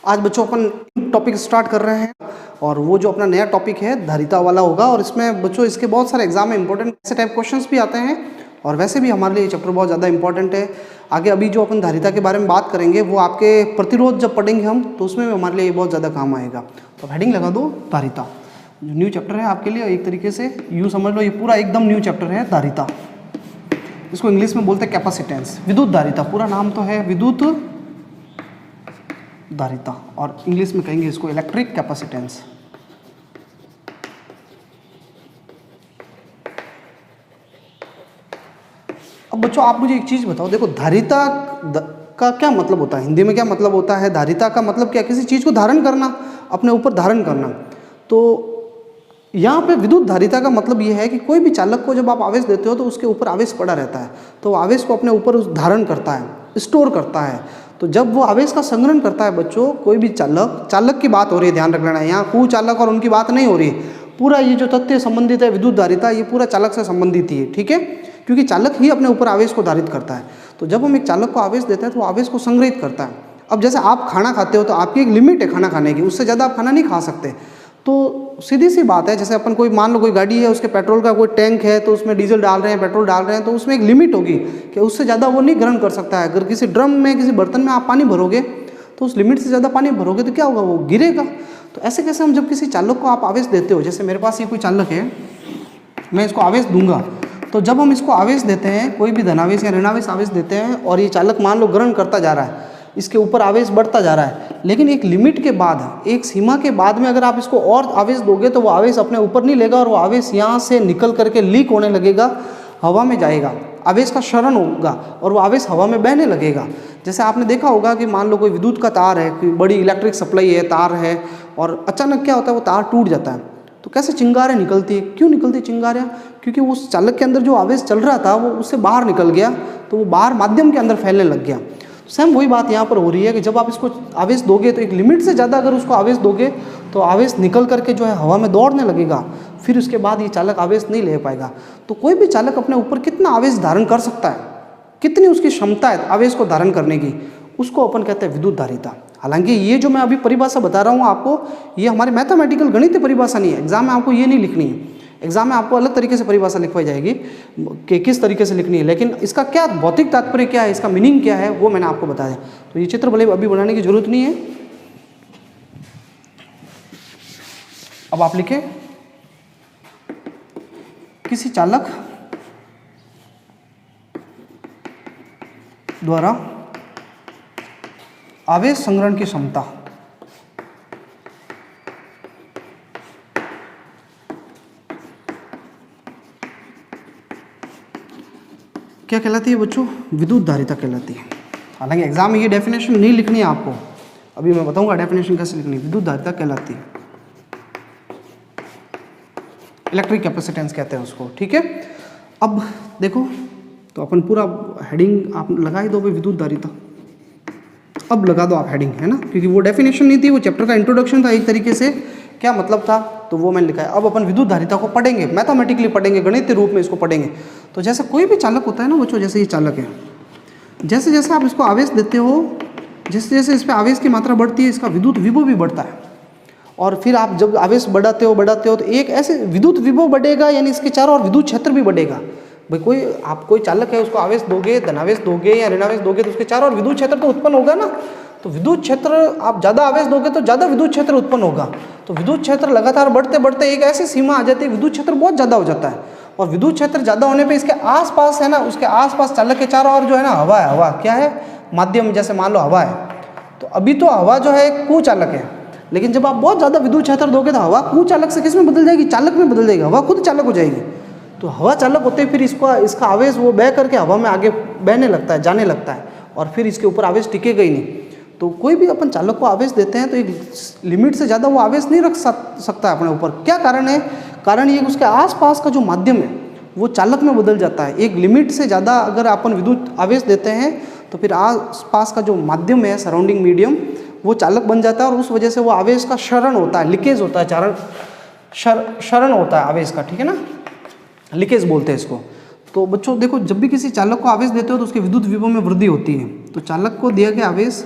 आज बच्चों अपन topic start कर रहे हैं और वो जो अपना नया टॉपिक है धारिता वाला होगा। और इसमें बच्चों इसके बहुत सारे एग्जाम में इंपॉर्टेंट ऐसे टाइप क्वेश्चंस भी आते हैं और वैसे भी हमारे लिए ये चैप्टर बहुत ज़्यादा इंपॉर्टेंट है। आगे अभी जो अपन धारिता के बारे में बात करेंगे वो आपके प्रतिरोध जब पढ़ेंगे हम तो उसमें भी हमारे लिए बहुत ज़्यादा काम आएगा। तो हेडिंग लगा दो धारिता, जो न्यू चैप्टर है आपके लिए। एक तरीके से यूँ समझ लो ये पूरा एकदम न्यू चैप्टर है धारिता। इसको इंग्लिश में बोलते हैं कैपेसिटेंस, विद्युत धारिता। पूरा नाम तो है विद्युत धारिता और इंग्लिश में कहेंगे इसको इलेक्ट्रिक कैपेसिटेंस। अब बच्चों आप मुझे एक चीज़ बताओ, देखो धारिता का क्या मतलब होता है, हिंदी में क्या मतलब होता है? धारिता का मतलब क्या? किसी चीज़ को धारण करना, अपने ऊपर धारण करना। तो यहाँ पे विद्युत धारिता का मतलब ये है कि कोई भी चालक को जब आप आवेश देते हो तो उसके ऊपर आवेश पड़ा रहता है, तो आवेश को अपने ऊपर धारण करता है, स्टोर करता है। तो जब वो आवेश का संग्रहण करता है बच्चों, कोई भी चालक की बात हो रही है, ध्यान रखना है, यहाँ कुचालक और उनकी बात नहीं हो रही है। पूरा ये जो तथ्य संबंधित है विद्युत धारिता, ये पूरा चालक से संबंधित ही है, ठीक है, क्योंकि चालक ही अपने ऊपर आवेश को धारित करता है। तो जब हम एक चालक को आवेश देते हैं तो वो आवेश को संग्रहित करता है। अब जैसे आप खाना खाते हो तो आपकी एक लिमिट है खाना खाने की, उससे ज़्यादा आप खाना नहीं खा सकते। तो सीधी सी बात है, जैसे अपन कोई मान लो कोई गाड़ी है, उसके पेट्रोल का कोई टैंक है, तो उसमें डीजल डाल रहे हैं, पेट्रोल डाल रहे हैं, तो उसमें एक लिमिट होगी कि उससे ज़्यादा वो नहीं ग्रहण कर सकता है। अगर किसी ड्रम में, किसी बर्तन में आप पानी भरोगे तो उस लिमिट से ज़्यादा पानी भरोगे तो क्या होगा, वो गिरेगा। तो ऐसे कैसे हम जब किसी चालक को आप आवेश देते हो, जैसे मेरे पास ये कोई चालक है, मैं इसको आवेश दूंगा, तो जब हम इसको आवेश देते हैं, कोई भी धनावेश या ऋणावेश आवेश देते हैं और ये चालक मान लो ग्रहण करता जा रहा है, इसके ऊपर आवेश बढ़ता जा रहा है, लेकिन एक लिमिट के बाद, एक सीमा के बाद में अगर आप इसको और आवेश दोगे तो वो आवेश अपने ऊपर नहीं लेगा और वो आवेश यहाँ से निकल करके लीक होने लगेगा, हवा में जाएगा, आवेश का क्षरण होगा और वो आवेश हवा में बहने लगेगा। जैसे आपने देखा होगा कि मान लो कोई विद्युत का तार है, कोई बड़ी इलेक्ट्रिक सप्लाई है, तार है, और अचानक क्या होता है, वो तार टूट जाता है, तो कैसे चिंगारियाँ निकलती है? क्यों निकलती चिंगारियाँ? क्योंकि उस चालक के अंदर जो आवेश चल रहा था वो उससे बाहर निकल गया, तो वो बाहर माध्यम के अंदर फैलने लग गया। सेम वही बात यहाँ पर हो रही है कि जब आप इसको आवेश दोगे तो एक लिमिट से ज़्यादा अगर उसको आवेश दोगे तो आवेश निकल करके जो है हवा में दौड़ने लगेगा, फिर उसके बाद ये चालक आवेश नहीं ले पाएगा। तो कोई भी चालक अपने ऊपर कितना आवेश धारण कर सकता है, कितनी उसकी क्षमता है आवेश को धारण करने की, उसको अपन कहते हैं विद्युत धारिता। हालांकि ये जो मैं अभी परिभाषा बता रहा हूँ आपको, ये हमारे मैथमेटिकल गणितीय परिभाषा नहीं है, एग्जाम में आपको ये नहीं लिखनी है। एग्जाम में आपको अलग तरीके से परिभाषा लिखवाई जाएगी कि किस तरीके से लिखनी है, लेकिन इसका क्या भौतिक तात्पर्य क्या है, इसका मीनिंग क्या है, वो मैंने आपको बताया। तो ये चित्र भले अभी बनाने की जरूरत नहीं है। अब आप लिखें, किसी चालक द्वारा आवेश संग्रहण की क्षमता क्या कहलाती है बच्चों? विद्युत धारिता कहलाती है। हालांकि एग्जाम में ये डेफिनेशन नहीं लिखनी है आपको, अभी मैं बताऊंगा डेफिनेशन कैसे लिखनी है। विद्युत धारिता कहलाती है, इलेक्ट्रिक कैपेसिटेंस कहते हैं उसको, ठीक है। अब देखो, तो अपन पूरा हेडिंग आप लगा ही दो भाई, विद्युत धारिता। अब लगा दो आप हेडिंग, है ना, क्योंकि वो डेफिनेशन नहीं थी, वो चैप्टर का इंट्रोडक्शन था एक तरीके से, क्या मतलब था, तो वो मैंने लिखा है। अब अपन विद्युत धारिता को पढ़ेंगे, मैथमेटिकली पढ़ेंगे, गणितीय रूप में इसको पढ़ेंगे। तो जैसे कोई भी चालक होता है ना बच्चों, जैसे ये चालक है, जैसे जैसे आप इसको आवेश देते हो, जैसे जैसे इस पर आवेश की मात्रा बढ़ती है, इसका विद्युत विभव भी बढ़ता है। और फिर आप जब आवेश बढ़ाते हो तो एक ऐसे विद्युत विभव बढ़ेगा, यानी इसके चारों ओर विद्युत क्षेत्र भी बढ़ेगा। भाई कोई चालक है, उसको आवेश दोगे, धनावेश दोगे या ऋणावेश दोगे, तो उसके चारों ओर विद्युत क्षेत्र तो उत्पन्न होगा ना। तो विद्युत क्षेत्र, आप ज़्यादा आवेश दोगे तो ज़्यादा विद्युत क्षेत्र उत्पन्न होगा। तो विद्युत क्षेत्र लगातार बढ़ते बढ़ते एक ऐसी सीमा आ जाती है, विद्युत क्षेत्र बहुत ज़्यादा हो जाता है। और विद्युत क्षेत्र ज़्यादा होने पे इसके आसपास है ना, उसके आसपास चालक के चारों ओर जो है ना हवा है, हवा क्या है, माध्यम, जैसे मान लो हवा है। तो अभी तो हवा जो है एक कुचालक है, लेकिन जब आप बहुत ज़्यादा विद्युत क्षेत्र दोगे तो हवा कुचालक से किस में बदल जाएगी, चालक में बदल जाएगी, हवा खुद चालक हो जाएगी। तो हवा चालक होते ही फिर इसका आवेश वो बह करके हवा में आगे बहने लगता है, जाने लगता है, और फिर इसके ऊपर आवेश टिकेगा ही नहीं। तो कोई भी अपन चालक को आवेश देते हैं तो एक लिमिट से ज़्यादा वो आवेश नहीं रख सकता है अपने ऊपर। क्या कारण है? कारण ये उसके आसपास का जो माध्यम है वो चालक में बदल जाता है। एक लिमिट से ज़्यादा अगर अपन विद्युत आवेश देते हैं तो फिर आसपास का जो माध्यम है, सराउंडिंग मीडियम, वो चालक बन जाता है और उस वजह से वो आवेश का क्षरण होता है, लीकेज होता है, क्षरण होता है आवेश का, ठीक है ना, लीकेज बोलते हैं इसको। तो बच्चों देखो, जब भी किसी चालक को आवेश देते हो तो उसके विद्युत विभव में वृद्धि होती है। तो चालक को दिया गया आवेश,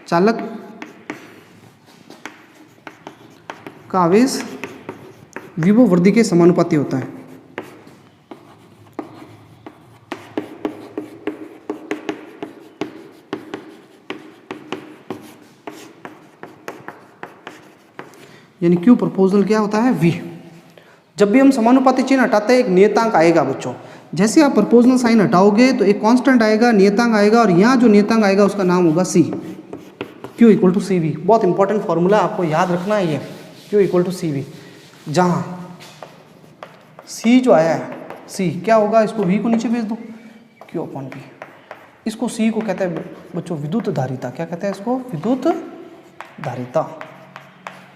चालक का आवेश विभववर्धी के समानुपाती होता है। यानी Q प्रोपोर्शनल क्या होता है, V। जब भी हम समानुपाती चिन्ह हटाते हैं एक नियतांक आएगा बच्चों। जैसे आप प्रोपोर्शनल साइन हटाओगे तो एक कांस्टेंट आएगा, नियतांक आएगा, और यहाँ जो नियतांक आएगा उसका नाम होगा C। Q equal to CV। बहुत इंपॉर्टेंट फॉर्मूला आपको याद रखना है ये, Q इक्वल टू CV। जहाँ C जो आया है, C क्या होगा, इसको V को नीचे भेज दो, Q अपॉन V। इसको C को कहते हैं बच्चों विद्युत धारिता। क्या कहते हैं इसको, विद्युत धारिता।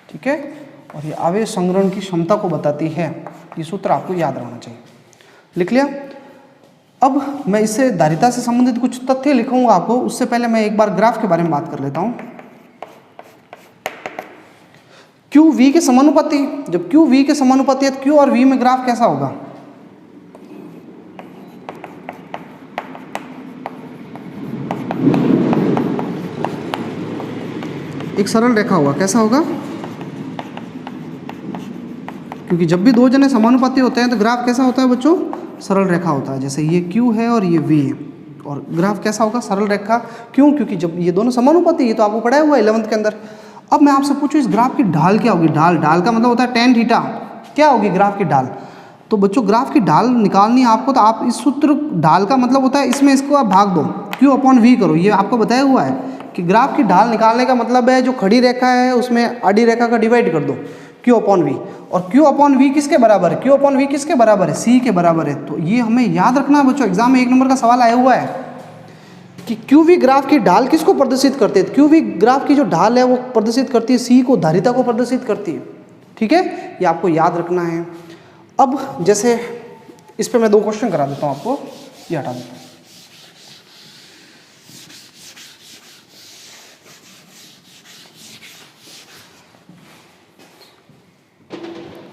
ठीक है, और ये आवेश संग्रहण की क्षमता को बताती है। ये सूत्र आपको याद रखना चाहिए। लिख लिया। अब मैं इससे धारिता से संबंधित कुछ तथ्य लिखूंगा आपको, उससे पहले मैं एक बार ग्राफ के बारे में बात कर लेता हूं। Q V के समानुपाती, जब Q V के समानुपाती है तो Q और V में ग्राफ कैसा होगा, एक सरल रेखा होगा। कैसा होगा, क्योंकि जब भी दो जने समानुपाती होते हैं तो ग्राफ कैसा होता है बच्चों, सरल रेखा होता है। जैसे ये Q है और ये V है, और ग्राफ कैसा होगा, सरल रेखा। क्यों, क्योंकि जब ये दोनों समानुपाती है, तो आपको पढ़ाया हुआ है 11th के अंदर। अब मैं आपसे पूछूं इस ग्राफ की ढाल क्या होगी, ढाल, ढाल का मतलब होता है tan थीटा। क्या होगी ग्राफ की ढाल, तो बच्चों ग्राफ की ढाल निकालनी है आपको, तो आप इस सूत्र, ढाल का मतलब होता है इसमें इसको आप भाग दो, Q अपॉन V करो। ये आपको बताया हुआ है कि ग्राफ की ढाल निकालने का मतलब है जो खड़ी रेखा है उसमें आड़ी रेखा का डिवाइड कर दो, Q अपॉन V। और Q अपॉन V किसके बराबर है, Q अपॉन V किसके बराबर है, C के बराबर है। तो ये हमें याद रखना है बच्चों, एग्जाम में 1 नंबर का सवाल आया हुआ है कि QV ग्राफ की ढाल किसको प्रदर्शित करते हैं। QV ग्राफ की जो ढाल है वो प्रदर्शित करती है C को, धारिता को प्रदर्शित करती है। ठीक है, ये आपको याद रखना है। अब जैसे इस पे मैं 2 क्वेश्चन करा देता हूँ आपको, ये हटा देता हूँ।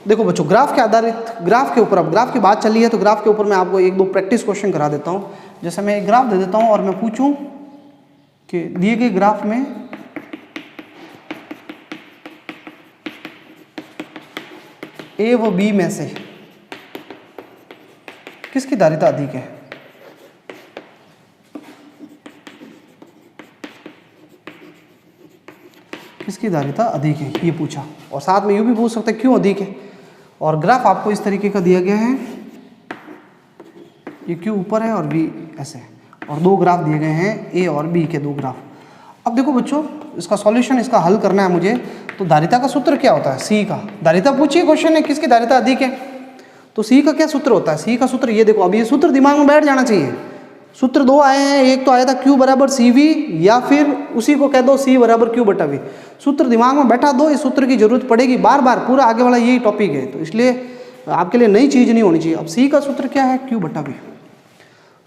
देखो बच्चों, ग्राफ के आधारित, ग्राफ के ऊपर, अब ग्राफ की बात चली है तो ग्राफ के ऊपर मैं आपको 1-2 प्रैक्टिस क्वेश्चन करा देता हूँ। जैसे मैं एक ग्राफ दे देता हूँ और मैं पूछूं कि दिए गए ग्राफ में A व B में से किसकी धारिता अधिक है। किसकी धारिता अधिक है, ये पूछा, और साथ में यूँ भी पूछ सकते हैं क्यों अधिक है। और ग्राफ आपको इस तरीके का दिया गया है, ये Q ऊपर है और V ऐसे, और 2 ग्राफ दिए गए हैं, A और B के 2 ग्राफ। अब देखो बच्चों, इसका सॉल्यूशन, इसका हल करना है मुझे, तो धारिता का सूत्र क्या होता है, C का। धारिता पूछिए, क्वेश्चन है किसकी धारिता अधिक है, तो C का क्या सूत्र होता है। C का सूत्र ये देखो, अब ये सूत्र दिमाग में बैठ जाना चाहिए। सूत्र 2 आए हैं, एक तो आया था Q बराबर CV, या फिर उसी को कह दो C बराबर Q बटा V। सूत्र दिमाग में बैठा दो, इस सूत्र की जरूरत पड़ेगी बार बार, पूरा आगे वाला यही टॉपिक है, तो इसलिए आपके लिए नई चीज़ नहीं होनी चाहिए। अब C का सूत्र क्या है, Q बटा V।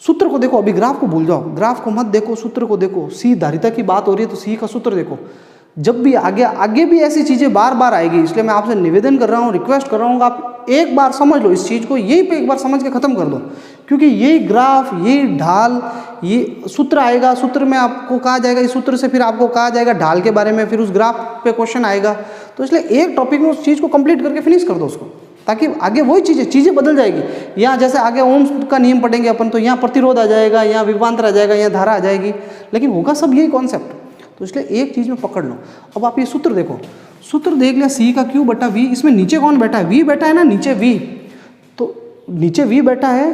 सूत्र को देखो, अभी ग्राफ को भूल जाओ, ग्राफ को मत देखो, सूत्र को देखो। C धारिता की बात हो रही है तो C का सूत्र देखो। जब भी आगे भी ऐसी चीज़ें बार बार आएगी, इसलिए मैं आपसे निवेदन कर रहा हूँ, रिक्वेस्ट कर रहा हूँ, आप एक बार समझ लो इस चीज़ को, यहीं पे एक बार समझ के ख़त्म कर दो। क्योंकि यही ग्राफ, यही ढाल, ये सूत्र आएगा, सूत्र में आपको कहा जाएगा, इस सूत्र से फिर आपको कहा जाएगा ढाल के बारे में, फिर उस ग्राफ पे क्वेश्चन आएगा। तो इसलिए एक टॉपिक में उस चीज़ को कंप्लीट करके फिनिश कर दो उसको, ताकि आगे वही चीज़ें बदल जाएगी। यहाँ जैसे आगे ओम्स का नियम पढ़ेंगे अपन, तो यहाँ प्रतिरोध आ जाएगा, यहाँ विभवांतर आ जाएगा, यहाँ धारा आ जाएगी, लेकिन होगा सब यही कॉन्सेप्ट। तो इसलिए एक चीज़ में पकड़ लो। अब आप ये सूत्र देखो, सूत्र देख लिया, C का Q बटा V, इसमें नीचे कौन बैठा है, V बैठा है ना, नीचे V, तो नीचे V बैठा है।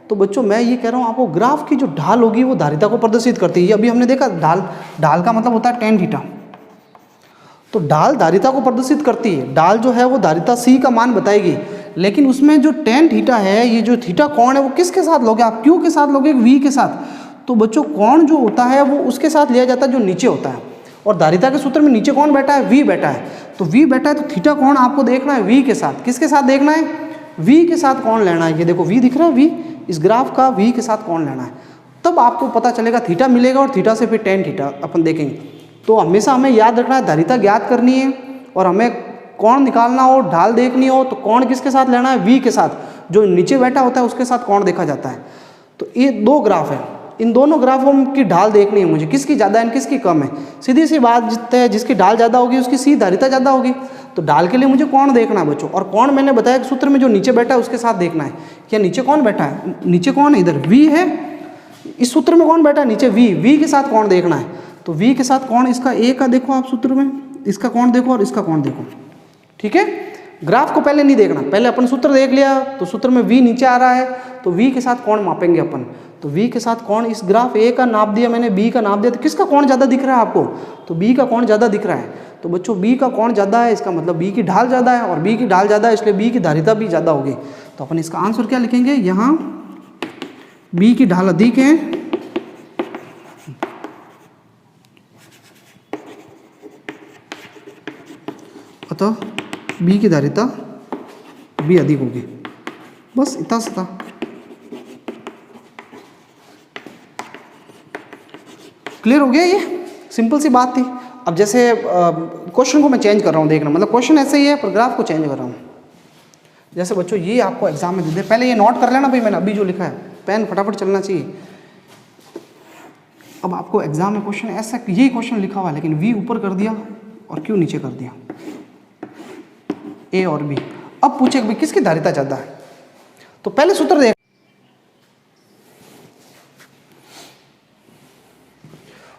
तो बच्चों मैं ये कह रहा हूँ आपको, ग्राफ की जो ढाल होगी वो धारिता को प्रदर्शित करती है। अभी हमने देखा ढाल का मतलब होता है tan थीटा, तो ढाल धारिता को प्रदर्शित करती है। ढाल जो है वो धारिता C का मान बताएगी, लेकिन उसमें जो tan थीटा है, ये जो थीटा कोण है वो किसके साथ लोगे आप, Q के साथ लोगे, V के साथ। तो बच्चों कोण जो होता है वो उसके साथ लिया जाता है जो नीचे होता है, और धारिता के सूत्र में नीचे कौन बैठा है, V बैठा है। तो V बैठा है तो थीटा कोण आपको देखना है V के साथ। किसके साथ देखना है, V के साथ कोण लेना है। ये देखो V दिख रहा है, V, इस ग्राफ का V के साथ कोण लेना है, तब आपको पता चलेगा, थीटा मिलेगा, और थीटा से फिर tan थीटा अपन देखेंगे। तो हमेशा हमें याद रखना है, धारिता ज्ञात करनी है और हमें कोण निकालना हो, ढाल देखनी हो, तो कोण किसके साथ लेना है, V के साथ। जो नीचे बैठा होता है उसके साथ कोण देखा जाता है। तो ये 2 ग्राफ है, इन दोनों ग्राफों की ढाल देखनी है मुझे, किसकी ज़्यादा है किसकी कम है। सीधी सी बात है, जिसकी ढाल ज़्यादा होगी उसकी C धारिता ज़्यादा होगी। तो ढाल के लिए मुझे कोण देखना है बच्चों, और कोण मैंने बताया कि सूत्र में जो नीचे बैठा है उसके साथ देखना है। क्या नीचे कौन बैठा है? नीचे कौन है? इधर v है। इस सूत्र में कौन बैठा है? नीचे v के साथ कोण देखना है। तो v के साथ कोण इसका a का देखो आप सूत्र में, इसका कोण देखो और इसका कोण देखो, ठीक है। ग्राफ को पहले नहीं देखना, पहले अपन सूत्र देख लिया, तो सूत्र में v नीचे आ रहा है, तो v के साथ कोण मापेंगे अपन। तो v के साथ कोण, इस ग्राफ a का नाप दिया मैंने, b का नाप दिया, तो किसका कोण ज़्यादा दिख रहा है आपको? तो b का कोण ज़्यादा दिख रहा है। तो बच्चों b का कोण ज़्यादा है, इसका मतलब b की ढाल ज़्यादा है, और b की ढाल ज़्यादा है इसलिए b की धारिता भी ज़्यादा होगी। तो अपन इसका आंसर क्या लिखेंगे? यहाँ b की ढाल अधिक है, अतः b की धारिता भी अधिक होगी। बस इतना सा था। क्लियर हो गया? ये सिंपल सी बात थी। अब जैसे क्वेश्चन को मैं चेंज कर रहा हूँ, देखना मतलब क्वेश्चन ऐसे ही है पर ग्राफ को चेंज कर रहा हूँ। जैसे बच्चों ये आपको एग्जाम में दे दे, पहले ये नोट कर लेना भाई, मैंने अभी जो लिखा है, पेन फटाफट चलना चाहिए। अब आपको एग्जाम में क्वेश्चन ऐसा, यही क्वेश्चन लिखा हुआ है लेकिन v ऊपर कर दिया और q नीचे कर दिया, a और b। अब पूछे भाई किसकी धारिता ज़्यादा है? तो पहले सूत्र देख,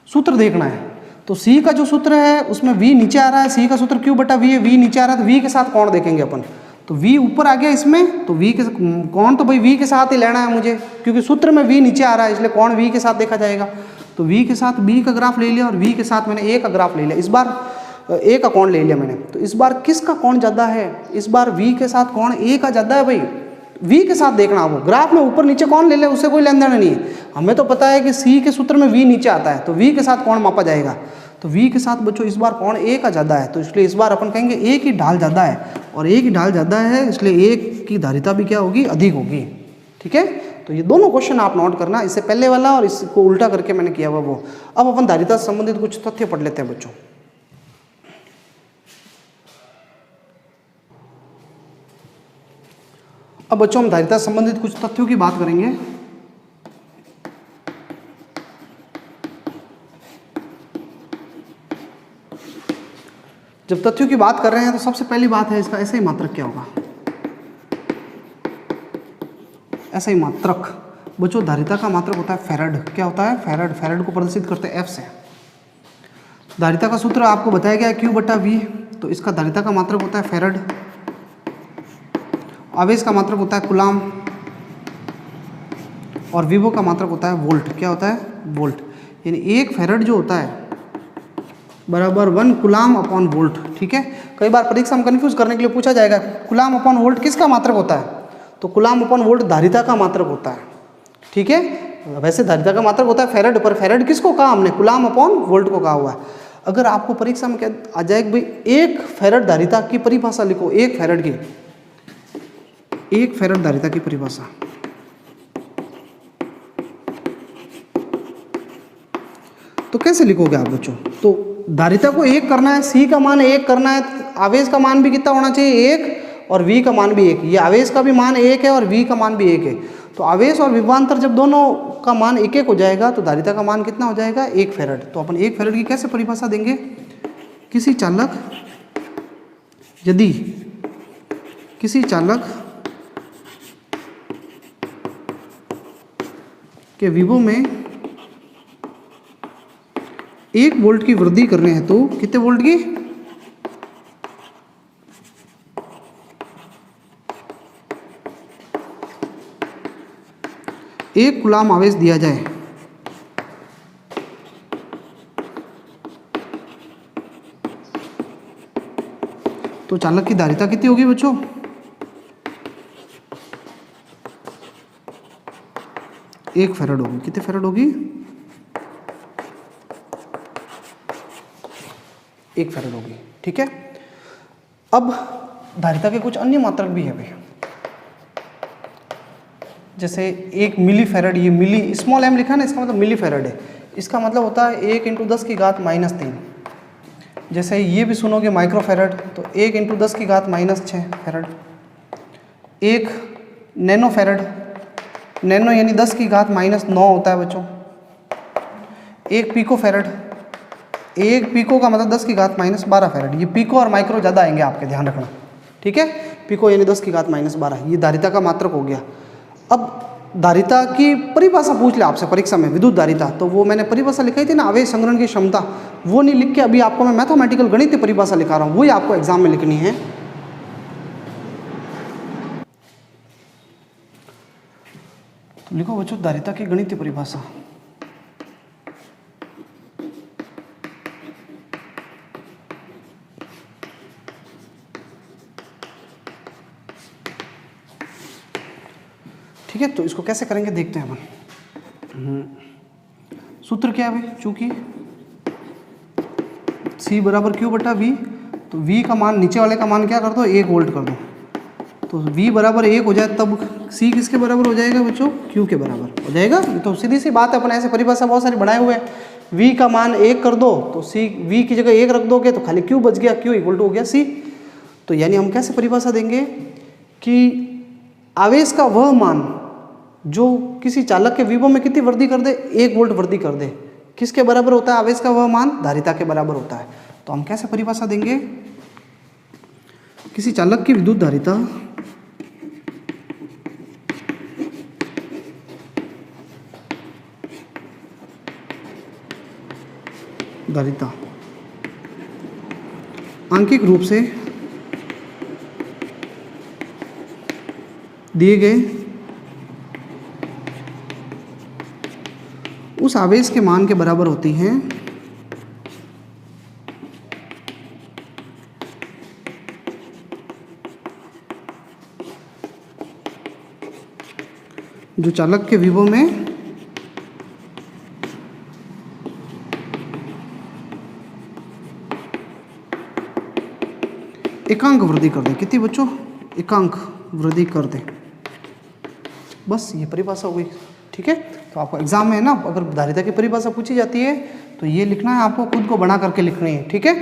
सूत्र देखना है। तो c का जो सूत्र है उसमें v नीचे आ रहा है, c का सूत्र q बटा v है, v नीचे आ रहा है, तो v के साथ कोण देखेंगे अपन। तो v ऊपर आ गया इसमें, तो v के कोण तो भाई v के साथ ही लेना है मुझे, क्योंकि सूत्र में v नीचे आ रहा है इसलिए कोण v के साथ देखा जाएगा। तो v के साथ b का ग्राफ ले लिया और v के साथ मैंने a का ग्राफ ले लिया। इस बार a का कोण ले लिया मैंने, तो इस बार किसका कोण ज़्यादा है? इस बार v के साथ कोण a का ज़्यादा है भाई। v के साथ देखना, वो ग्राफ में ऊपर नीचे कौन ले ले उससे कोई लेन देन नहीं है। हमें तो पता है कि c के सूत्र में v नीचे आता है, तो v के साथ कोण मापा जाएगा। तो v के साथ बच्चों इस बार कोण a का ज़्यादा है, तो इसलिए इस बार अपन कहेंगे a की ढाल ज़्यादा है, और a की ढाल ज़्यादा है इसलिए a की धारिता भी क्या होगी? अधिक होगी, ठीक है। तो ये दोनों क्वेश्चन आप नोट करना, इससे पहले वाला और इसको उल्टा करके मैंने किया हुआ वो। अब अपन धारिता से संबंधित कुछ तथ्य पढ़ लेते हैं बच्चों। अब बच्चों हम धारिता से संबंधित कुछ तथ्यों की बात करेंगे। जब तथ्यों की बात कर रहे हैं तो सबसे पहली बात है इसका ऐसे ही मात्रक क्या होगा? ऐसा ही मात्रक बच्चों, धारिता का मात्रक होता है फैराड। क्या होता है? फैराड। फैराड को प्रदर्शित करते हैं F से। धारिता का सूत्र आपको बताया गया है Q बटा V, तो इसका धारिता का मात्रक होता है फैराड। आवेश का मात्रक होता है कूलाम, और विभव का मात्रक होता है वोल्ट। क्या होता है? वोल्ट। यानी 1 फैराड जो होता है बराबर 1 कूलाम अपॉन वोल्ट, ठीक है। कई बार परीक्षा में कंफ्यूज करने के लिए पूछा जाएगा कूलाम अपॉन वोल्ट किसका मात्रक होता है? तो कूलाम अपॉन वोल्ट धारिता का मात्रक होता है, ठीक है। वैसे धारिता का मात्रक होता है फैराड, पर फैराड किसको कहा हमने? कूलाम अपॉन वोल्ट को कहा हुआ है। अगर आपको परीक्षा में क्या आ जाए कि भाई 1 फैराड धारिता की परिभाषा लिखो, 1 फैराड की, 1 फैराड धारिता की परिभाषा, तो कैसे लिखोगे आप बच्चों? तो धारिता को 1 करना है, c का मान 1 करना है, आवेश का मान भी कितना होना चाहिए? 1, और v का मान भी 1। ये आवेश का भी मान 1 है और v का मान भी 1 है। तो आवेश और विभवांतर जब दोनों का मान 1-1 हो जाएगा तो धारिता का मान कितना हो जाएगा? 1 फैराड। तो अपन 1 फैराड की कैसे परिभाषा देंगे? किसी चालक के विभव में 1 वोल्ट की वृद्धि करने हैं तो कितने वोल्ट की? 1 कूलाम आवेश दिया जाए तो चालक की धारिता कितनी होगी बच्चों? 1 फैराड होगी। कितने फैराड होगी? 1 फैराड होगी, ठीक है। अब धारिता के कुछ अन्य मात्रक भी है भाई, जैसे 1 मिली फैराड, ये मिली स्मॉल m लिखा है ना, इसका मतलब मिली फैराड है। इसका मतलब होता है 1 × 10⁻³ जैसे ये भी सुनोगे माइक्रो फैराड, तो 1 × 10⁻6 फैराड। 1 नैनो फैराड, नैनो यानी 10⁻9 होता है बच्चों। 1 पिको फैराड, 1 पिको का मतलब 10 की घात -12 फैराड। ये पिको और माइक्रो ज़्यादा आएंगे आपके, ध्यान रखना, ठीक है। पिको यानी 10 की घात -12, ये धारिता का मात्रक हो गया। अब धारिता की परिभाषा पूछ ले आपसे परीक्षा में, विद्युत धारिता, तो वो मैंने परिभाषा लिखाई थी ना, आवेश संग्रहण की क्षमता, वो नहीं लिख के अभी आपको मैं मैथमेटिकल गणितीय परिभाषा लिखा रहा हूँ, वही आपको एग्जाम में लिखनी है। तो लिखो बच्चों धारिता की गणितीय परिभाषा। ठीक है, तो इसको कैसे करेंगे देखते हैं अपन। सूत्र क्या है, चूंकि C बराबर Q बटा V, तो V का मान, नीचे वाले का मान क्या कर दो, 1 वोल्ट कर दो, तो V बराबर 1 हो जाए तब C किसके बराबर हो जाएगा बच्चों, Q के बराबर हो जाएगा। तो सीधी सी बात है, अपन ऐसे परिभाषा बहुत सारी बनाए हुए हैं। V का मान 1 कर दो तो C, V की जगह 1 रख दोगे तो खाली Q बच गया, Q इक्वल टू हो गया C। तो यानी हम कैसे परिभाषा देंगे कि आवेश का वह मान जो किसी चालक के विभव में कितनी वृद्धि कर दे, 1 वोल्ट वृद्धि कर दे, किसके बराबर होता है आवेश का वह मान, धारिता के बराबर होता है। तो हम कैसे परिभाषा देंगे, किसी चालक की विद्युत धारिता आंकिक रूप से दिए गए उस आवेश के मान के बराबर होती हैं जो चालक के विभव में एकांक वृद्धि कर दे। कितनी बच्चों, एकांक वृद्धि कर दे। बस ये परिभाषा हुई, ठीक है। तो आपको एग्जाम में ना अगर धारिता की परिभाषा पूछी जाती है तो ये लिखना है, आपको खुद को बना करके लिखनी है, ठीक है।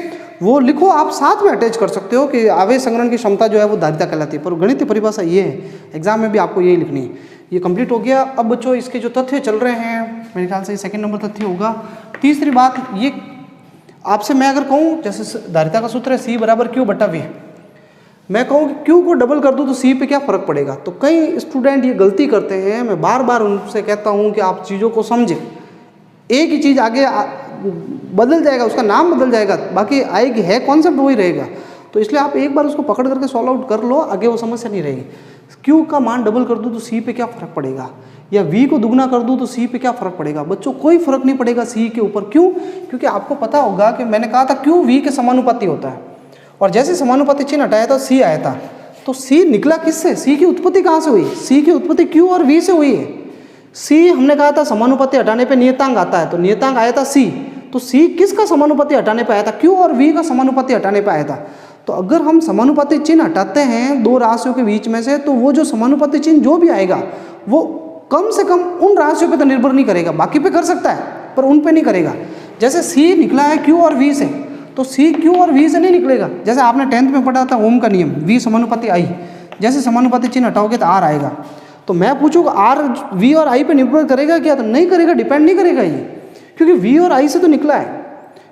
वो लिखो, आप साथ में अटैच कर सकते हो कि आवेश संग्रहण की क्षमता जो है वो धारिता कहलाती है, पर गणितीय परिभाषा ये है, एग्जाम में भी आपको यही लिखनी है। ये कंप्लीट हो गया। अब बच्चों इसके जो तथ्य चल रहे हैं, मेरे ख्याल से सेकंड नंबर तथ्य होगा। तीसरी बात ये, आपसे मैं अगर कहूँ जैसे धारिता का सूत्र है C बराबर Q बटा V, मैं कहूँ कि Q को डबल कर दूँ तो C पे क्या फ़र्क पड़ेगा। तो कई स्टूडेंट ये गलती करते हैं, मैं बार बार उनसे कहता हूँ कि आप चीज़ों को समझें। एक ही चीज़ आगे बदल जाएगा, उसका नाम बदल जाएगा, बाकी आएगी है कॉन्सेप्ट वही रहेगा। तो इसलिए आप एक बार उसको पकड़ करके सॉल्व आउट कर लो, आगे वो समस्या नहीं रहेगी। Q का मान डबल कर दूँ तो C पे क्या फ़र्क पड़ेगा, या V को दुगना कर दूँ तो C पे क्या फ़र्क पड़ेगा। बच्चों कोई फ़र्क नहीं पड़ेगा C के ऊपर। क्यों? क्योंकि आपको पता होगा कि मैंने कहा था Q V के समानुपाती होता है, और जैसे समानुपाती चिन्ह हटाया था C आया था, तो C निकला किससे, C की उत्पत्ति कहाँ से हुई, C की उत्पत्ति Q और V से हुई है। C हमने कहा था समानुपाती हटाने पे नियतांक आता है, तो नियतांक आया था C, तो C किसका समानुपाती हटाने पे आया था, Q और V का समानुपाती हटाने पे आया था। तो अगर हम समानुपाती चिन्ह हटाते हैं दो राशियों के बीच में से, तो वो जो समानुपाती चिन्ह जो भी आएगा वो कम से कम उन राशियों पे तो निर्भर नहीं करेगा, बाकी पे कर सकता है पर उन पे नहीं करेगा। जैसे C निकला है Q और V से, तो C Q और V से नहीं निकलेगा। जैसे आपने 10th में पढ़ा था ओम का नियम, V समानुपाती I, जैसे समानुपाती चिन्ह हटाओगे तो R आएगा। तो मैं पूछूंगा R V और I पे निर्भर करेगा क्या, तो नहीं करेगा, डिपेंड नहीं करेगा ये, क्योंकि V और I से तो निकला है।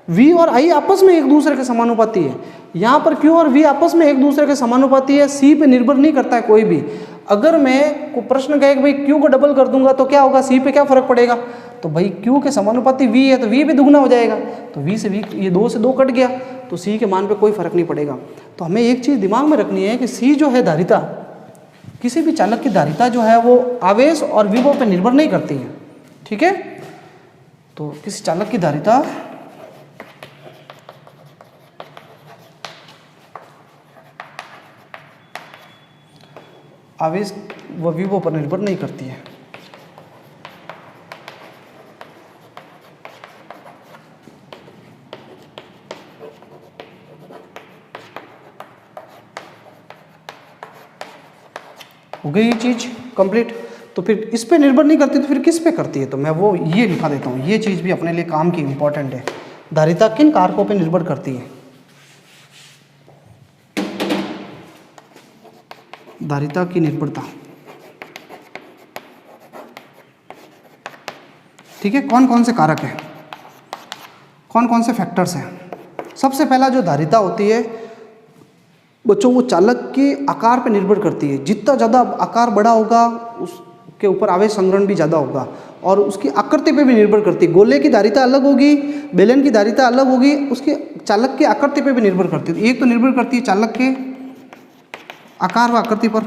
V और I आपस में एक दूसरे के समानुपाती है, यहाँ पर Q और V आपस में एक दूसरे के समानुपाती है, C पे निर्भर नहीं करता है कोई भी। अगर मैं को प्रश्न कहे कि भाई Q को डबल कर दूंगा तो क्या होगा, C पे क्या फर्क पड़ेगा, तो भाई Q के समानुपाती V है तो V भी दुगना हो जाएगा, तो V से V ये 2 से 2 कट गया, तो C के मान पे कोई फर्क नहीं पड़ेगा। तो हमें एक चीज़ दिमाग में रखनी है कि C जो है धारिता, किसी भी चालक की धारिता जो है वो आवेश और विभव पे निर्भर नहीं करती है, ठीक है। तो किसी चालक की धारिता आवेश व विभव पर निर्भर नहीं करती है। हो गई ये चीज कंप्लीट। तो फिर इस पे निर्भर नहीं करती तो फिर किस पे करती है, तो मैं वो ये लिखा देता हूँ, ये चीज भी अपने लिए काम की इंपॉर्टेंट है। धारिता किन कारकों पे निर्भर करती है, धारिता की निर्भरता, ठीक है। कौन कौन से कारक हैं, कौन कौन से फैक्टर्स हैं। सबसे पहला जो धारिता होती है बच्चों, वो चालक के आकार पर निर्भर करती है। जितना ज़्यादा आकार बड़ा होगा उसके ऊपर आवेश संग्रहण भी ज़्यादा होगा, और उसकी आकृति पे भी निर्भर करती है। गोले की धारिता अलग होगी, बेलन की धारिता अलग होगी, उसके चालक की आकृति पे भी निर्भर करती है। एक तो निर्भर करती है चालक के आकार व आकृति पर,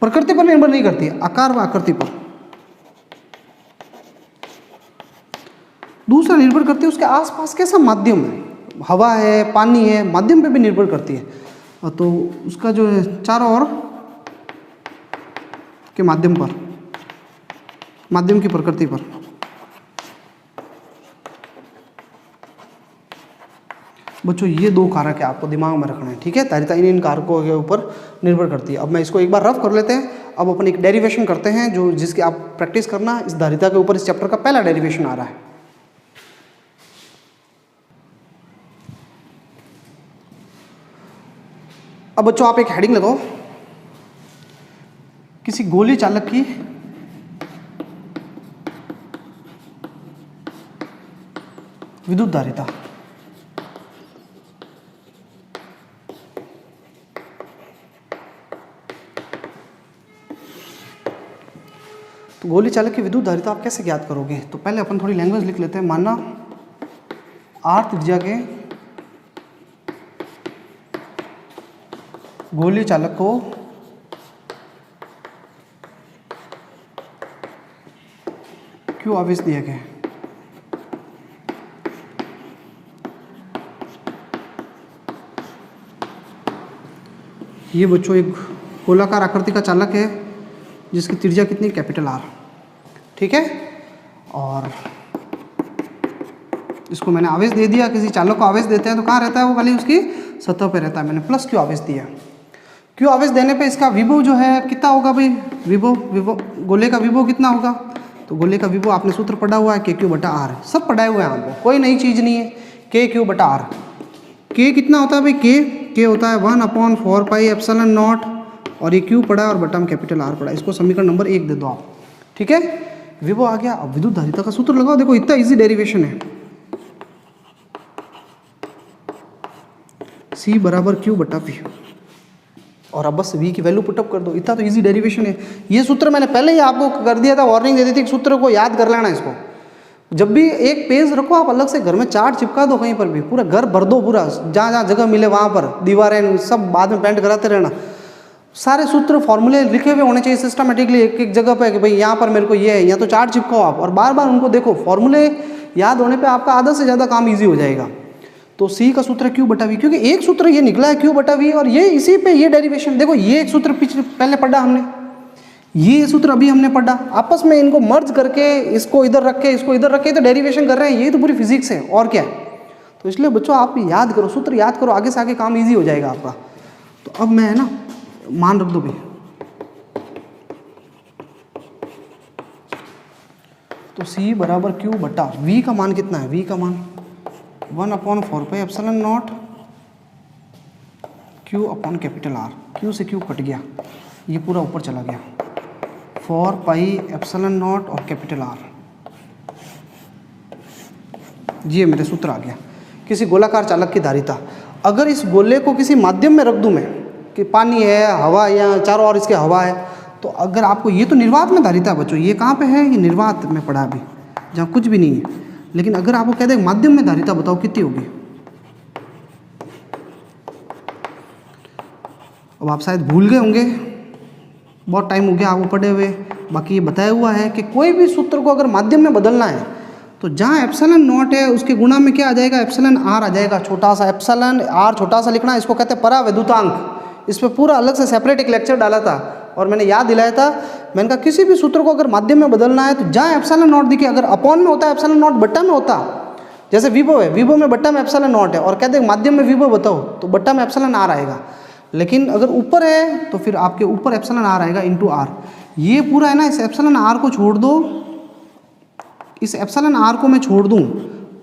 प्रकृति पर निर्भर नहीं करती है, आकार व आकृति पर। दूसरा निर्भर करती है उसके आसपास कैसा माध्यम है, हवा है, पानी है, माध्यम पे भी निर्भर करती है। तो उसका जो है चारों ओर के माध्यम पर, माध्यम की प्रकृति पर। बच्चों ये दो कारक है, आपको दिमाग में रखना है, ठीक है। धारिता इन कारकों के ऊपर निर्भर करती है। अब मैं इसको एक बार रफ कर लेते हैं। अब अपन एक डेरिवेशन करते हैं जो जिसकी आप प्रैक्टिस करना इस धारिता के ऊपर। इस चैप्टर का पहला डेरिवेशन आ रहा है। अब बच्चों आप एक हेडिंग लगाओ, किसी गोली चालक की विद्युत धारिता। तो गोली चालक की विद्युत धारिता आप कैसे ज्ञात करोगे? तो पहले अपन थोड़ी लैंग्वेज लिख लेते हैं। माना आर त्रिज्या के गोली चालक को क्यों आवेश दिया गया? ये बच्चों एक गोलाकार आकृति का चालक है जिसकी त्रिज्या कितनी? कैपिटल आर, ठीक है। और इसको मैंने आवेश दे दिया। किसी चालक को आवेश देते हैं तो कहाँ रहता है वो? खाली उसकी सतह पे रहता है। मैंने प्लस क्यू आवेश दिया। क्यू आवेश देने पे इसका विभव जो है कितना होगा भाई? विभव गोले का विभव कितना होगा? तो गोले का विभव आपने सूत्र पढ़ा हुआ है, के क्यू बटा आर। सब पढ़ाए हुए हैं आपको, कोई नई चीज़ नहीं है। के क्यू बटा आर। के कितना होता है भाई? के होता है 1/4 पाई एप्सिलॉन नॉट, और ये क्यू पढ़ा है और बटा में कैपिटल आर पढ़ा है। इसको समीकरण नंबर 1 दे दो आप, ठीक है। विभव आ गया। अब विद्युत धारिता का सूत्र लगाओ। देखो इतना इजी डेरिवेशन है। C बराबर क्यू बटा पी, और अब बस V की वैल्यू पुटअप कर दो। इतना तो इजी डेरिवेशन है। ये सूत्र मैंने पहले ही आपको कर दिया था, वार्निंग दे दी थी। सूत्र को याद कर लेना। इसको जब भी एक पेज रखो आप अलग से, घर में चार्ट चिपका दो कहीं पर भी, पूरा घर भर दो, पूरा जहाँ जहाँ जगह मिले वहाँ पर, दीवारें सब बाद में पेंट कराते रहना। सारे सूत्र फॉर्मूले लिखे हुए होने चाहिए सिस्टमेटिकली एक एक जगह पे कि भाई यहाँ पर मेरे को ये है, या तो चार्ट चिपकाओ आप और बार बार उनको देखो। फॉर्मूले याद होने पे आपका आधा से ज़्यादा काम इजी हो जाएगा। तो C का सूत्र क्यू बटा वी, क्योंकि एक सूत्र ये निकला है क्यू बटा वी, और ये इसी पे ये डेरिवेशन। देखो ये एक सूत्र पिछले पहले पढ़ा हमने, ये सूत्र अभी हमने पढ़ा। आपस में इनको मर्ज करके इसको इधर रख के इसको इधर रख के तो डेरिवेशन कर रहे हैं। ये तो पूरी फिजिक्स है और क्या है। तो इसलिए बच्चों आप याद करो, सूत्र याद करो, आगे से आगे काम ईजी हो जाएगा आपका। तो अब मैं है ना मान रख दो भाई। तो C बराबर क्यू बटा V का मान कितना है? V का मान 1/4 पाई epsilon not Q upon capital R. Q से क्यू कट गया, ये पूरा ऊपर चला गया। 4 पाई एप्सिलॉन नॉट और कैपिटल आर। ये मेरे सूत्र आ गया। किसी गोलाकार चालक की धारिता, अगर इस गोले को किसी माध्यम में रख दूं मैं, कि पानी है, हवा, या चारों ओर इसके हवा है, तो अगर आपको ये तो निर्वात में धारिता है बच्चों, ये कहाँ पे है? ये निर्वात में पड़ा अभी, जहाँ कुछ भी नहीं है। लेकिन अगर आपको कह दें माध्यम में धारिता बताओ कितनी होगी? अब आप शायद भूल गए होंगे, बहुत टाइम हो गया आपको पढ़े हुए। बाकी ये बताया हुआ है कि कोई भी सूत्र को अगर माध्यम में बदलना है तो जहाँ एप्सिलॉन नॉट है उसके गुणा में क्या आ जाएगा? एप्सिलॉन आर आ जाएगा। छोटा सा एप्सिलॉन आर, छोटा सा लिखना, इसको कहते हैं परावैद्युतांक। इस पर पूरा अलग से सेपरेट एक लेक्चर डाला था और मैंने याद दिलाया था। मैंने कहा किसी भी सूत्र को अगर माध्यम में बदलना है तो जहाँ एप्सिलॉन नॉट दिखे, अगर अपॉन में होता है एप्सिलॉन नॉट बट्टा में होता, जैसे विभव है, विभव में बट्टा में एप्सिलॉन नॉट है, और कहते हैं माध्यम में विभव बताओ, तो बट्टा में एप्सिलॉन आर आएगा। लेकिन अगर ऊपर है तो फिर आपके ऊपर एप्सिलॉन आर आएगा इंटू आर। ये पूरा है ना, इस एप्सिलॉन आर को छोड़ दो, इस एप्सिलॉन आर को मैं छोड़ दूँ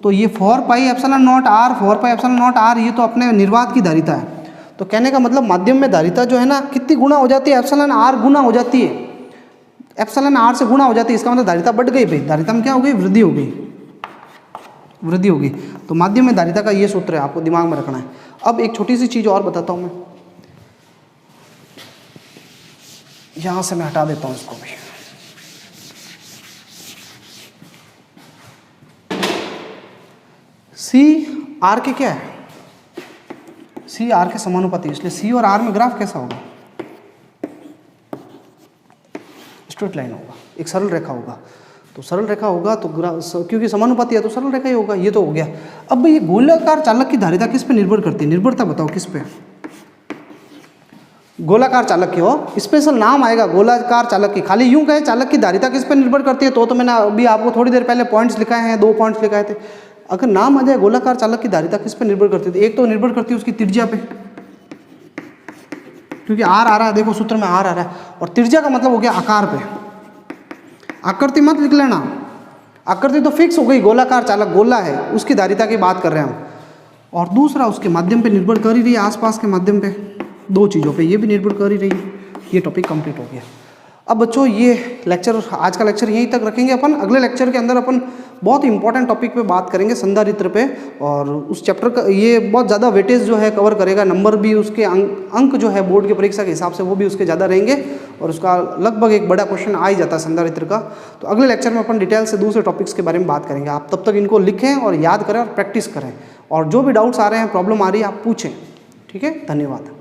तो ये 4 pi epsilon nought r, 4 pi epsilon nought r, ये तो अपने निर्वात की धारिता है। तो कहने का मतलब माध्यम में धारिता जो है ना कितनी गुना हो जाती है? एप्सिलॉन आर गुना हो जाती है, एप्सिलॉन आर से गुना हो जाती है। इसका मतलब धारिता बढ़ गई भाई। धारिता में क्या हो गई? वृद्धि हो गई। वृद्धि होगी। तो माध्यम में धारिता का ये सूत्र है, आपको दिमाग में रखना है। अब एक छोटी सी चीज़ और बताता हूँ मैं, यहाँ से मैं हटा देता हूँ इसको भी। सी आर के क्या है, सी आर के समानुपाती, इसलिए सी और आर में ग्राफ कैसा होगा, स्ट्रेट लाइन होगा, एक सरल रेखा होगा। तो सरल रेखा होगा तो क्योंकि समानुपाती है तो सरल रेखा ही होगा। ये तो हो गया। अब ये गोलाकार चालक की धारिता किस पे निर्भर करती है, निर्भरता बताओ किस पे। गोलाकार चालक की हो, स्पेशल नाम आएगा गोलाकार चालक की। खाली यूं कहे चालक की धारिता किस पे निर्भर करती है तो मैंने अभी आपको थोड़ी देर पहले पॉइंट्स लिखाए हैं, 2 पॉइंट्स लिखाए थे। अगर नाम आ जाए गोलाकार चालक की धारिता किस पे निर्भर करती है, एक तो निर्भर करती है उसकी त्रिज्या पे, क्योंकि आर आ रहा है, देखो सूत्र में आर आ रहा है, और त्रिज्या का मतलब हो गया आकार पे। आकृति मत लिख लेना, आकृति तो फिक्स हो गई, गोलाकार चालक गोला है, उसकी धारिता की बात कर रहे हैं हम। और दूसरा उसके माध्यम पे निर्भर कर ही रही है, आसपास के माध्यम पे, 2 चीज़ों पे ये भी निर्भर कर ही रही है। ये टॉपिक कंप्लीट हो गया। अब बच्चों ये लेक्चर, आज का लेक्चर यहीं तक रखेंगे अपन। अगले लेक्चर के अंदर अपन बहुत इंपॉर्टेंट टॉपिक पे बात करेंगे, संधारित्र पे, और उस चैप्टर का ये बहुत ज़्यादा वेटेज जो है कवर करेगा। नंबर भी उसके अंक जो है बोर्ड की परीक्षा के हिसाब से वो भी उसके ज़्यादा रहेंगे, और उसका लगभग एक बड़ा क्वेश्चन आ ही जाता है संधारित्र का। तो अगले लेक्चर में अपन डिटेल से दूसरे टॉपिक्स के बारे में बात करेंगे। आप तब तक इनको लिखें और याद करें और प्रैक्टिस करें, और जो भी डाउट्स आ रहे हैं, प्रॉब्लम आ रही है, आप पूछें। ठीक है, धन्यवाद।